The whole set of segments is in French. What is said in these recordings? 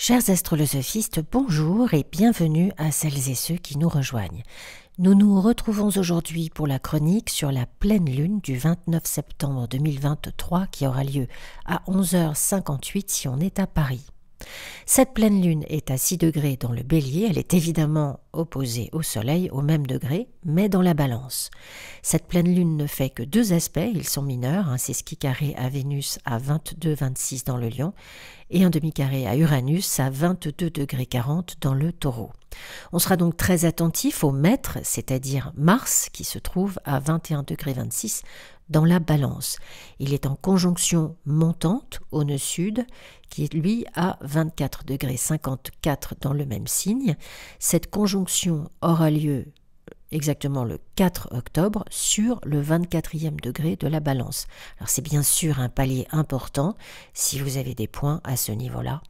Chers astrolosophistes, bonjour et bienvenue à celles et ceux qui nous rejoignent. Nous nous retrouvons aujourd'hui pour la chronique sur la pleine lune du 29 septembre 2023 qui aura lieu à 11h58 si on est à Paris. Cette pleine lune est à 6 degrés dans le Bélier, elle est évidemment opposée au Soleil au même degré, mais dans la Balance. Cette pleine lune ne fait que deux aspects, ils sont mineurs, un sesqui carré à Vénus à 22,26 dans le Lion et un demi-carré à Uranus à 22 degrés 40 dans le Taureau. On sera donc très attentif au maître, c'est-à-dire Mars, qui se trouve à 21 degrés 26 dans la Balance. Il est en conjonction montante au nœud sud, qui est lui à 24 degrés 54 dans le même signe. Cette conjonction aura lieu exactement le 4 octobre sur le 24e degré de la Balance. Alors c'est bien sûr un palier important si vous avez des points à ce niveau-là.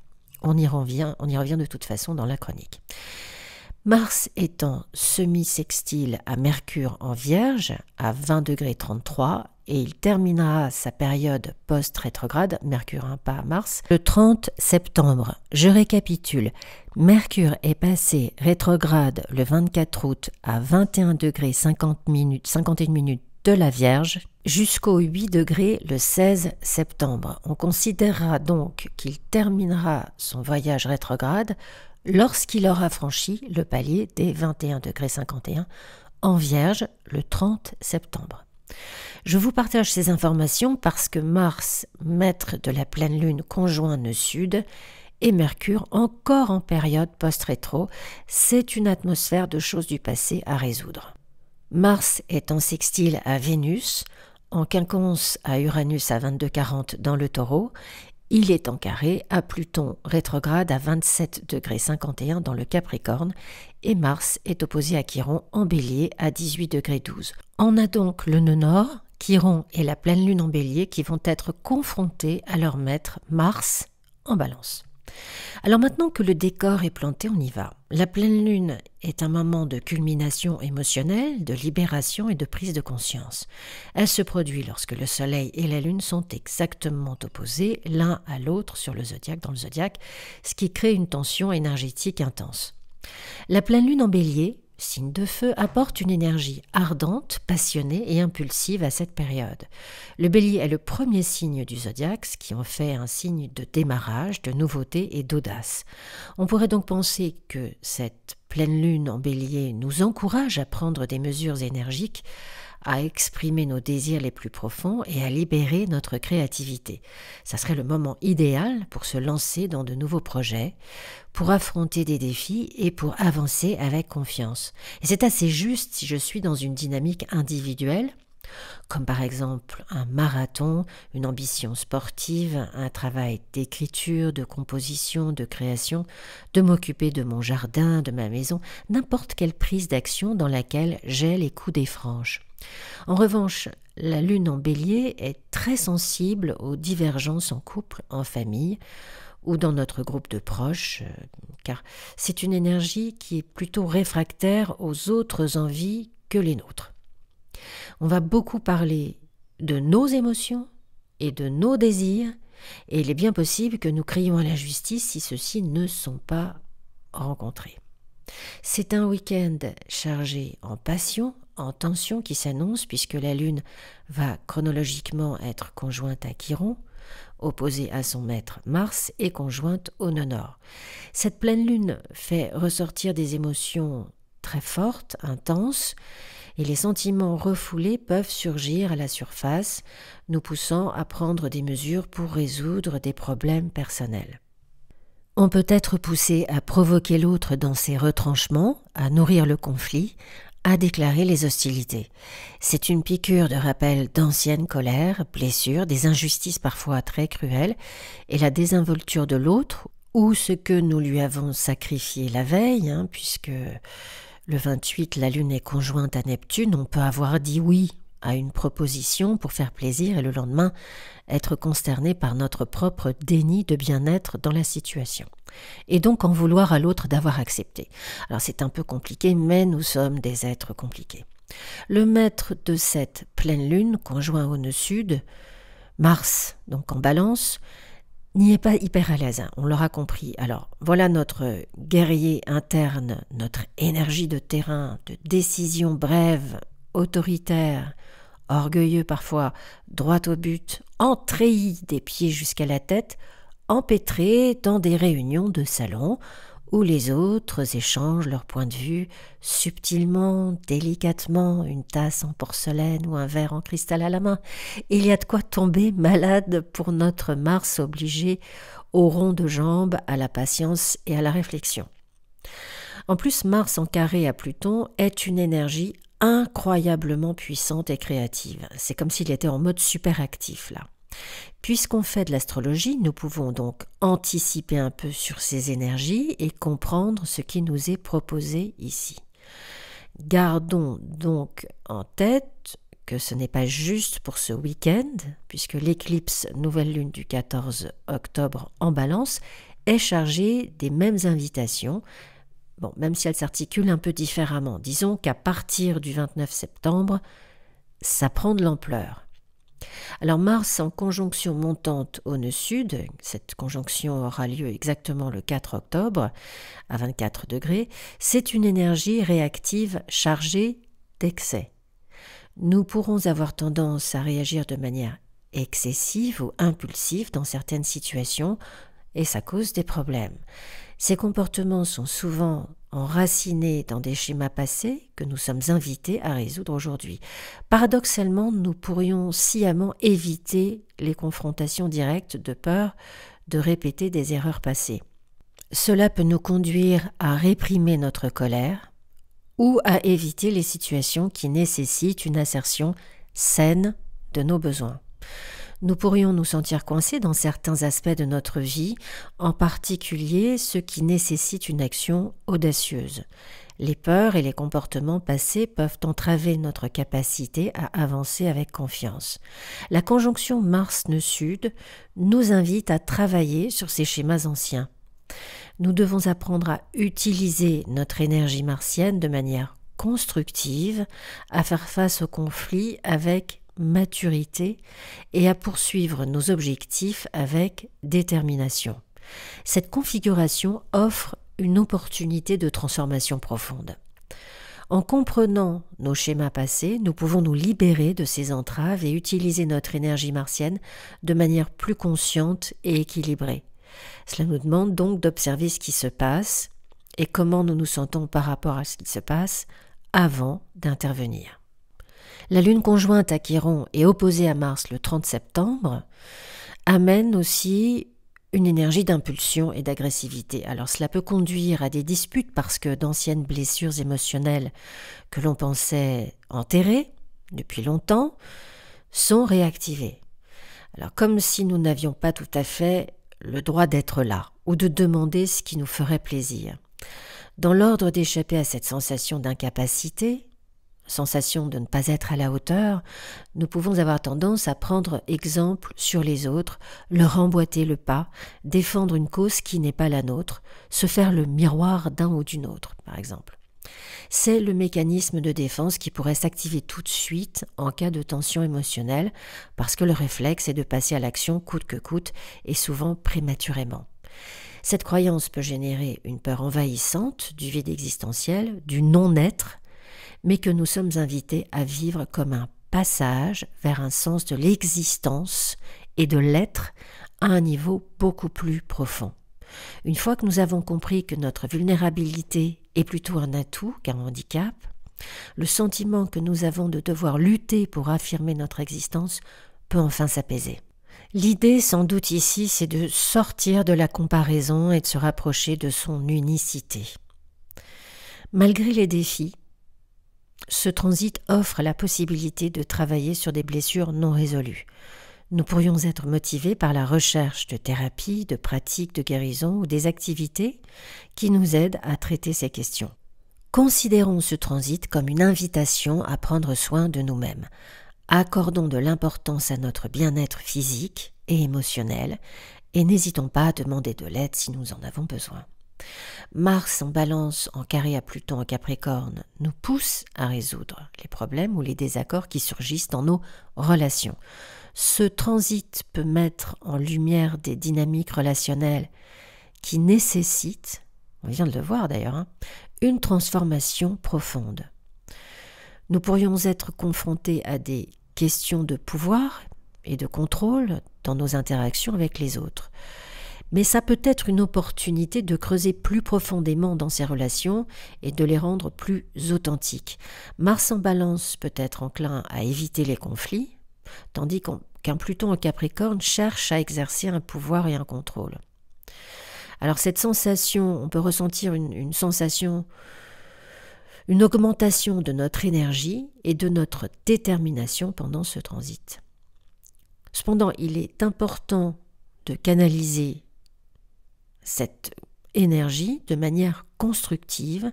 On y revient de toute façon dans la chronique. Mars étant semi-sextile à Mercure en Vierge à 20 degrés 33 et il terminera sa période post-rétrograde, Mercure pas Mars, le 30 septembre. Je récapitule, Mercure est passé rétrograde le 24 août à 21 degrés 51 minutes de la Vierge jusqu'au 8 degrés le 16 septembre. On considérera donc qu'il terminera son voyage rétrograde lorsqu'il aura franchi le palier des 21 degrés 51 en Vierge le 30 septembre. Je vous partage ces informations parce que Mars, maître de la pleine lune conjoint nœud sud, et Mercure, encore en période post-rétro, c'est une atmosphère de choses du passé à résoudre. Mars est en sextile à Vénus, en quinconce à Uranus à 22,40 dans le Taureau. Il est en carré à Pluton rétrograde à 27 degrés 51 dans le Capricorne et Mars est opposé à Chiron en Bélier à 18 degrés 12. On a donc le nœud nord, Chiron et la pleine lune en Bélier qui vont être confrontés à leur maître Mars en Balance. Alors maintenant que le décor est planté, on y va. La pleine lune est un moment de culmination émotionnelle, de libération et de prise de conscience. Elle se produit lorsque le soleil et la lune sont exactement opposés l'un à l'autre dans le zodiaque, ce qui crée une tension énergétique intense. La pleine lune en Bélier, signe de feu, apporte une énergie ardente, passionnée et impulsive à cette période. Le Bélier est le premier signe du zodiaque, ce qui en fait un signe de démarrage, de nouveauté et d'audace. On pourrait donc penser que cette pleine lune en Bélier nous encourage à prendre des mesures énergiques, à exprimer nos désirs les plus profonds et à libérer notre créativité. Ça serait le moment idéal pour se lancer dans de nouveaux projets, pour affronter des défis et pour avancer avec confiance. Et c'est assez juste si je suis dans une dynamique individuelle, comme par exemple un marathon, une ambition sportive, un travail d'écriture, de composition, de création, de m'occuper de mon jardin, de ma maison, n'importe quelle prise d'action dans laquelle j'ai les coups des franches. En revanche, la lune en Bélier est très sensible aux divergences en couple, en famille ou dans notre groupe de proches, car c'est une énergie qui est plutôt réfractaire aux autres envies que les nôtres. On va beaucoup parler de nos émotions et de nos désirs, et il est bien possible que nous crions à la justice si ceux-ci ne sont pas rencontrés. C'est un week-end chargé en passion, en tension qui s'annonce puisque la lune va chronologiquement être conjointe à Chiron, opposée à son maître Mars et conjointe au nœud nord. Cette pleine lune fait ressortir des émotions très fortes, intenses, et les sentiments refoulés peuvent surgir à la surface, nous poussant à prendre des mesures pour résoudre des problèmes personnels. On peut être poussé à provoquer l'autre dans ses retranchements, à nourrir le conflit, à déclarer les hostilités. C'est une piqûre de rappel d'anciennes colères, blessures, des injustices parfois très cruelles, et la désinvolture de l'autre, ou ce que nous lui avons sacrifié la veille, puisque le 28, la lune est conjointe à Neptune, on peut avoir dit oui à une proposition pour faire plaisir et le lendemain être consterné par notre propre déni de bien-être dans la situation. Et donc en vouloir à l'autre d'avoir accepté. Alors c'est un peu compliqué, mais nous sommes des êtres compliqués. Le maître de cette pleine lune, conjoint au nœud sud, Mars, donc en Balance, n'y est pas hyper à l'aise, hein, on l'aura compris. Alors, voilà notre guerrier interne, notre énergie de terrain, de décision brève, autoritaire, orgueilleux parfois, droit au but, entréillis des pieds jusqu'à la tête, empêtré dans des réunions de salon où les autres échangent leur point de vue subtilement, délicatement, une tasse en porcelaine ou un verre en cristal à la main. Il y a de quoi tomber malade pour notre Mars obligé au rond de jambes, à la patience et à la réflexion. En plus, Mars en carré à Pluton est une énergie incroyablement puissante et créative. C'est comme s'il était en mode superactif là. Puisqu'on fait de l'astrologie, nous pouvons donc anticiper un peu sur ces énergies et comprendre ce qui nous est proposé ici. Gardons donc en tête que ce n'est pas juste pour ce week-end, puisque l'éclipse nouvelle lune du 14 octobre en Balance est chargée des mêmes invitations, même si elle s'articule un peu différemment. Disons qu'à partir du 29 septembre, ça prend de l'ampleur. Alors Mars en conjonction montante au nœud sud, cette conjonction aura lieu exactement le 4 octobre à 24 degrés, c'est une énergie réactive chargée d'excès. Nous pourrons avoir tendance à réagir de manière excessive ou impulsive dans certaines situations et ça cause des problèmes. Ces comportements sont souvent enracinés dans des schémas passés que nous sommes invités à résoudre aujourd'hui. Paradoxalement, nous pourrions sciemment éviter les confrontations directes de peur de répéter des erreurs passées. Cela peut nous conduire à réprimer notre colère ou à éviter les situations qui nécessitent une assertion saine de nos besoins. Nous pourrions nous sentir coincés dans certains aspects de notre vie, en particulier ceux qui nécessitent une action audacieuse. Les peurs et les comportements passés peuvent entraver notre capacité à avancer avec confiance. La conjonction Mars-Nœud Sud nous invite à travailler sur ces schémas anciens. Nous devons apprendre à utiliser notre énergie martienne de manière constructive, à faire face aux conflits avec maturité et à poursuivre nos objectifs avec détermination. Cette configuration offre une opportunité de transformation profonde. En comprenant nos schémas passés, nous pouvons nous libérer de ces entraves et utiliser notre énergie martienne de manière plus consciente et équilibrée. Cela nous demande donc d'observer ce qui se passe et comment nous nous sentons par rapport à ce qui se passe avant d'intervenir. La lune conjointe à Chiron et opposée à Mars le 30 septembre amène aussi une énergie d'impulsion et d'agressivité. Alors cela peut conduire à des disputes parce que d'anciennes blessures émotionnelles que l'on pensait enterrées depuis longtemps sont réactivées. Alors comme si nous n'avions pas tout à fait le droit d'être là ou de demander ce qui nous ferait plaisir. Dans l'ordre d'échapper à cette sensation d'incapacité, sensation de ne pas être à la hauteur, nous pouvons avoir tendance à prendre exemple sur les autres, leur emboîter le pas, défendre une cause qui n'est pas la nôtre, se faire le miroir d'un ou d'une autre, par exemple. C'est le mécanisme de défense qui pourrait s'activer tout de suite en cas de tension émotionnelle, parce que le réflexe est de passer à l'action coûte que coûte et souvent prématurément. Cette croyance peut générer une peur envahissante du vide existentiel, du non-être, mais que nous sommes invités à vivre comme un passage vers un sens de l'existence et de l'être à un niveau beaucoup plus profond. Une fois que nous avons compris que notre vulnérabilité est plutôt un atout qu'un handicap, le sentiment que nous avons de devoir lutter pour affirmer notre existence peut enfin s'apaiser. L'idée sans doute ici, c'est de sortir de la comparaison et de se rapprocher de son unicité. Malgré les défis, ce transit offre la possibilité de travailler sur des blessures non résolues. Nous pourrions être motivés par la recherche de thérapies, de pratiques de guérison ou des activités qui nous aident à traiter ces questions. Considérons ce transit comme une invitation à prendre soin de nous-mêmes. Accordons de l'importance à notre bien-être physique et émotionnel et n'hésitons pas à demander de l'aide si nous en avons besoin. Mars en Balance en carré à Pluton en Capricorne nous pousse à résoudre les problèmes ou les désaccords qui surgissent dans nos relations. Ce transit peut mettre en lumière des dynamiques relationnelles qui nécessitent, on vient de le voir d'ailleurs, une transformation profonde. Nous pourrions être confrontés à des questions de pouvoir et de contrôle dans nos interactions avec les autres. Mais ça peut être une opportunité de creuser plus profondément dans ces relations et de les rendre plus authentiques. Mars en Balance peut être enclin à éviter les conflits, tandis qu'un Pluton en Capricorne cherche à exercer un pouvoir et un contrôle. Alors cette sensation, on peut ressentir une sensation, une augmentation de notre énergie et de notre détermination pendant ce transit. Cependant, il est important de canaliser cette énergie de manière constructive,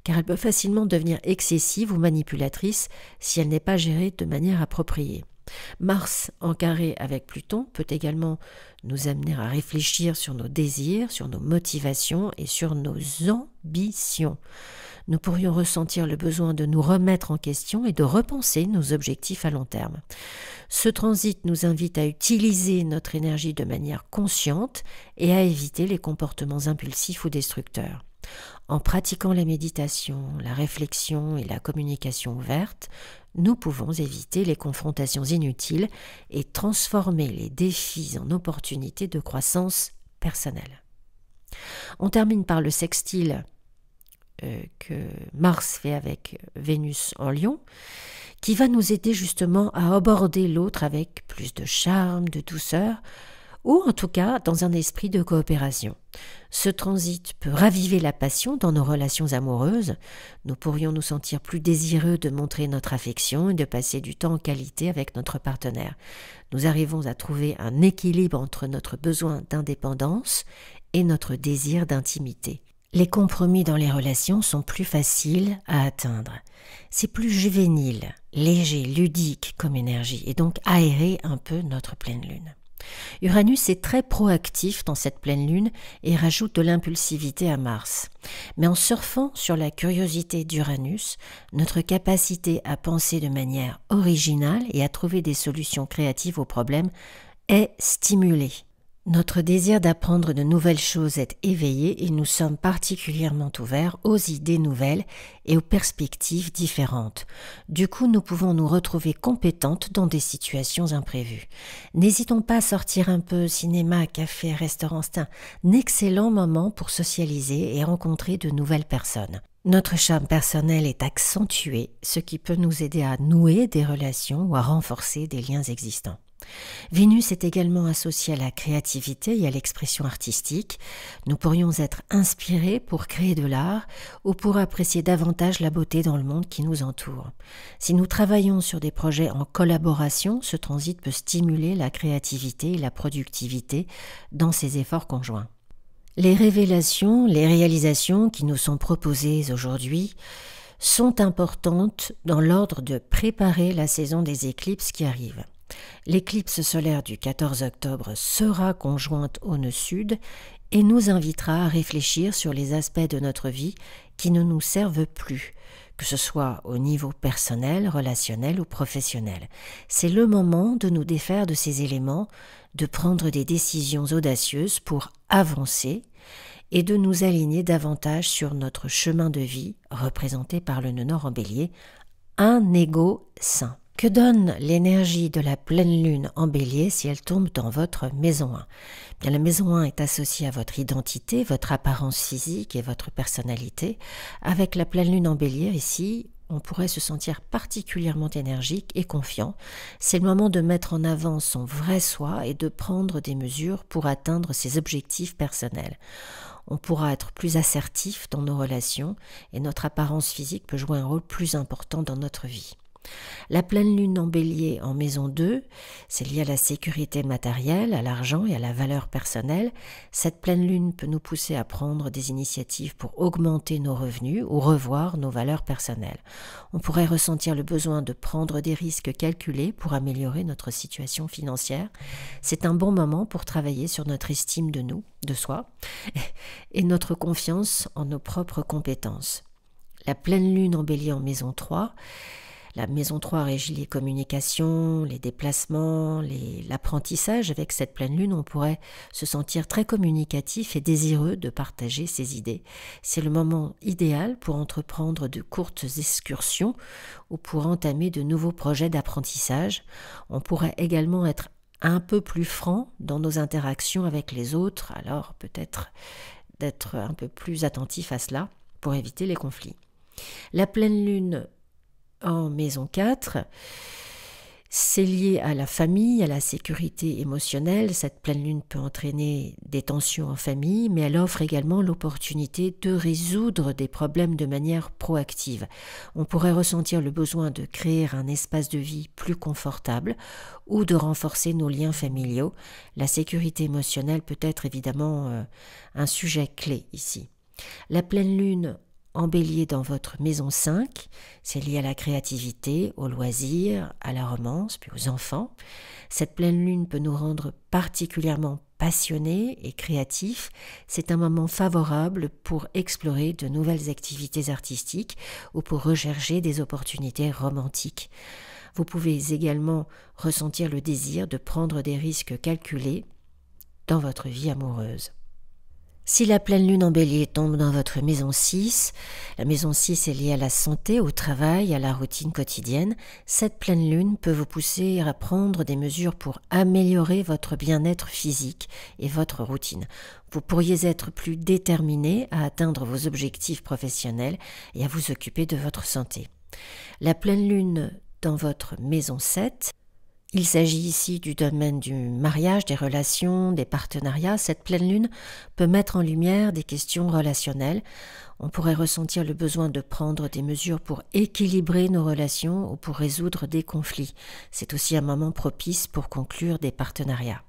car elle peut facilement devenir excessive ou manipulatrice si elle n'est pas gérée de manière appropriée. Mars en carré avec Pluton peut également nous amener à réfléchir sur nos désirs, sur nos motivations et sur nos ambitions. Nous pourrions ressentir le besoin de nous remettre en question et de repenser nos objectifs à long terme. Ce transit nous invite à utiliser notre énergie de manière consciente et à éviter les comportements impulsifs ou destructeurs. En pratiquant la méditation, la réflexion et la communication ouverte, nous pouvons éviter les confrontations inutiles et transformer les défis en opportunités de croissance personnelle. On termine par le sextile que Mars fait avec Vénus en Lion, qui va nous aider justement à aborder l'autre avec plus de charme, de douceur, ou en tout cas dans un esprit de coopération. Ce transit peut raviver la passion dans nos relations amoureuses. Nous pourrions nous sentir plus désireux de montrer notre affection et de passer du temps en qualité avec notre partenaire. Nous arrivons à trouver un équilibre entre notre besoin d'indépendance et notre désir d'intimité. Les compromis dans les relations sont plus faciles à atteindre. C'est plus juvénile, léger, ludique comme énergie et donc aérer un peu notre pleine lune. Uranus est très proactif dans cette pleine lune et rajoute de l'impulsivité à Mars. Mais en surfant sur la curiosité d'Uranus, notre capacité à penser de manière originale et à trouver des solutions créatives aux problèmes est stimulée. Notre désir d'apprendre de nouvelles choses est éveillé et nous sommes particulièrement ouverts aux idées nouvelles et aux perspectives différentes. Du coup, nous pouvons nous retrouver compétentes dans des situations imprévues. N'hésitons pas à sortir un peu, cinéma, café, restaurant, c'est un excellent moment pour socialiser et rencontrer de nouvelles personnes. Notre charme personnel est accentué, ce qui peut nous aider à nouer des relations ou à renforcer des liens existants. Vénus est également associée à la créativité et à l'expression artistique. Nous pourrions être inspirés pour créer de l'art ou pour apprécier davantage la beauté dans le monde qui nous entoure. Si nous travaillons sur des projets en collaboration, ce transit peut stimuler la créativité et la productivité dans ces efforts conjoints. Les révélations, les réalisations qui nous sont proposées aujourd'hui sont importantes dans l'ordre de préparer la saison des éclipses qui arrivent. L'éclipse solaire du 14 octobre sera conjointe au nœud sud et nous invitera à réfléchir sur les aspects de notre vie qui ne nous servent plus, que ce soit au niveau personnel, relationnel ou professionnel. C'est le moment de nous défaire de ces éléments, de prendre des décisions audacieuses pour avancer et de nous aligner davantage sur notre chemin de vie représenté par le nœud nord en bélier, un ego sain. Que donne l'énergie de la pleine lune en bélier si elle tombe dans votre maison 1 ? Bien, la maison 1 est associée à votre identité, votre apparence physique et votre personnalité. Avec la pleine lune en bélier, ici, on pourrait se sentir particulièrement énergique et confiant. C'est le moment de mettre en avant son vrai soi et de prendre des mesures pour atteindre ses objectifs personnels. On pourra être plus assertif dans nos relations et notre apparence physique peut jouer un rôle plus important dans notre vie. La pleine lune en bélier en maison 2, c'est lié à la sécurité matérielle, à l'argent et à la valeur personnelle. Cette pleine lune peut nous pousser à prendre des initiatives pour augmenter nos revenus ou revoir nos valeurs personnelles. On pourrait ressentir le besoin de prendre des risques calculés pour améliorer notre situation financière. C'est un bon moment pour travailler sur notre estime de nous, de soi, et notre confiance en nos propres compétences. La pleine lune en bélier en maison 3, la maison 3 régit les communications, les déplacements, l'apprentissage. Avec cette pleine lune, on pourrait se sentir très communicatif et désireux de partager ses idées. C'est le moment idéal pour entreprendre de courtes excursions ou pour entamer de nouveaux projets d'apprentissage. On pourrait également être un peu plus franc dans nos interactions avec les autres, alors peut-être d'être un peu plus attentif à cela pour éviter les conflits. La pleine lune en maison 4, c'est lié à la famille, à la sécurité émotionnelle. Cette pleine lune peut entraîner des tensions en famille, mais elle offre également l'opportunité de résoudre des problèmes de manière proactive. On pourrait ressentir le besoin de créer un espace de vie plus confortable ou de renforcer nos liens familiaux. La sécurité émotionnelle peut être évidemment un sujet clé ici. La pleine lune en bélier dans votre maison 5, c'est lié à la créativité, aux loisirs, à la romance, puis aux enfants. Cette pleine lune peut nous rendre particulièrement passionnés et créatifs. C'est un moment favorable pour explorer de nouvelles activités artistiques ou pour rechercher des opportunités romantiques. Vous pouvez également ressentir le désir de prendre des risques calculés dans votre vie amoureuse. Si la pleine lune en bélier tombe dans votre maison 6, la maison 6 est liée à la santé, au travail, à la routine quotidienne. Cette pleine lune peut vous pousser à prendre des mesures pour améliorer votre bien-être physique et votre routine. Vous pourriez être plus déterminé à atteindre vos objectifs professionnels et à vous occuper de votre santé. La pleine lune dans votre maison 7, il s'agit ici du domaine du mariage, des relations, des partenariats. Cette pleine lune peut mettre en lumière des questions relationnelles. On pourrait ressentir le besoin de prendre des mesures pour équilibrer nos relations ou pour résoudre des conflits. C'est aussi un moment propice pour conclure des partenariats.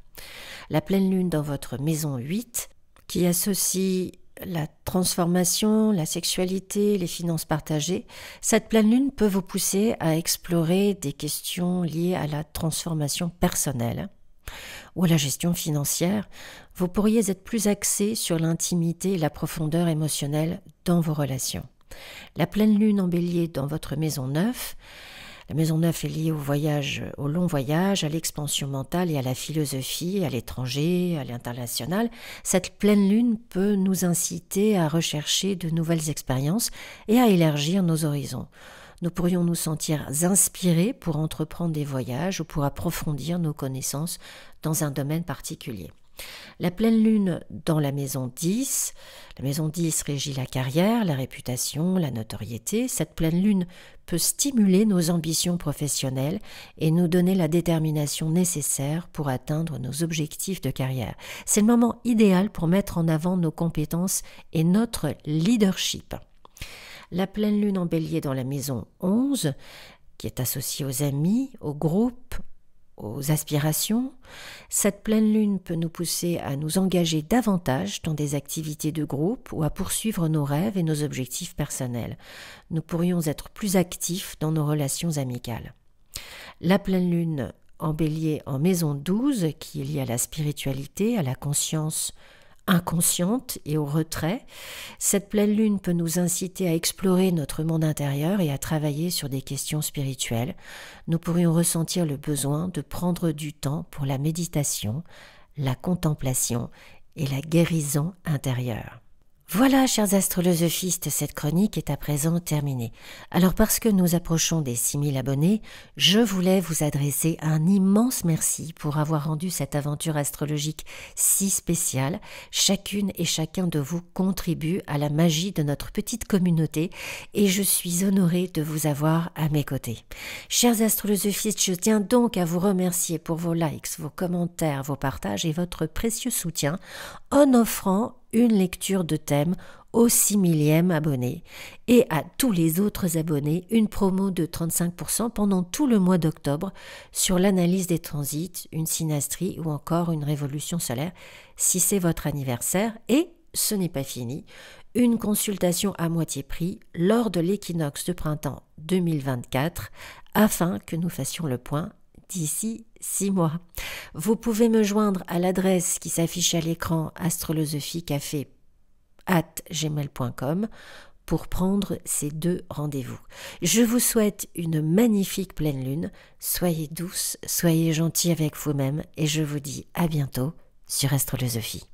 La pleine lune dans votre maison 8, qui associe la transformation, la sexualité, les finances partagées, cette pleine lune peut vous pousser à explorer des questions liées à la transformation personnelle ou à la gestion financière. Vous pourriez être plus axé sur l'intimité et la profondeur émotionnelle dans vos relations. La pleine lune en bélier dans votre maison 9, la maison 9 est liée au voyage, au long voyage, à l'expansion mentale et à la philosophie, à l'étranger, à l'international. Cette pleine lune peut nous inciter à rechercher de nouvelles expériences et à élargir nos horizons. Nous pourrions nous sentir inspirés pour entreprendre des voyages ou pour approfondir nos connaissances dans un domaine particulier. La pleine lune dans la maison 10 régit la carrière, la réputation, la notoriété. Cette pleine lune peut stimuler nos ambitions professionnelles et nous donner la détermination nécessaire pour atteindre nos objectifs de carrière. C'est le moment idéal pour mettre en avant nos compétences et notre leadership. La pleine lune en bélier dans la maison 11, qui est associée aux amis, aux groupes, aux aspirations. Cette pleine lune peut nous pousser à nous engager davantage dans des activités de groupe ou à poursuivre nos rêves et nos objectifs personnels. Nous pourrions être plus actifs dans nos relations amicales. La pleine lune en bélier en maison 12, qui est liée à la spiritualité, à la conscience inconsciente et au retrait. Cette pleine lune peut nous inciter à explorer notre monde intérieur et à travailler sur des questions spirituelles. Nous pourrions ressentir le besoin de prendre du temps pour la méditation, la contemplation et la guérison intérieure. Voilà, chers astrolosophistes, cette chronique est à présent terminée. Alors parce que nous approchons des 6000 abonnés, je voulais vous adresser un immense merci pour avoir rendu cette aventure astrologique si spéciale. Chacune et chacun de vous contribue à la magie de notre petite communauté et je suis honorée de vous avoir à mes côtés. Chers astrolosophistes, je tiens donc à vous remercier pour vos likes, vos commentaires, vos partages et votre précieux soutien en offrant une lecture de thème au 6 000e abonné et à tous les autres abonnés une promo de 35% pendant tout le mois d'octobre sur l'analyse des transits, une synastrie ou encore une révolution solaire si c'est votre anniversaire. Et ce n'est pas fini, une consultation à moitié prix lors de l'équinoxe de printemps 2024 afin que nous fassions le point d'ici 6 mois. Vous pouvez me joindre à l'adresse qui s'affiche à l'écran astrolosophicafé@gmail.com pour prendre ces 2 rendez-vous. Je vous souhaite une magnifique pleine lune. Soyez douce, soyez gentils avec vous-même et je vous dis à bientôt sur Astrolosophie.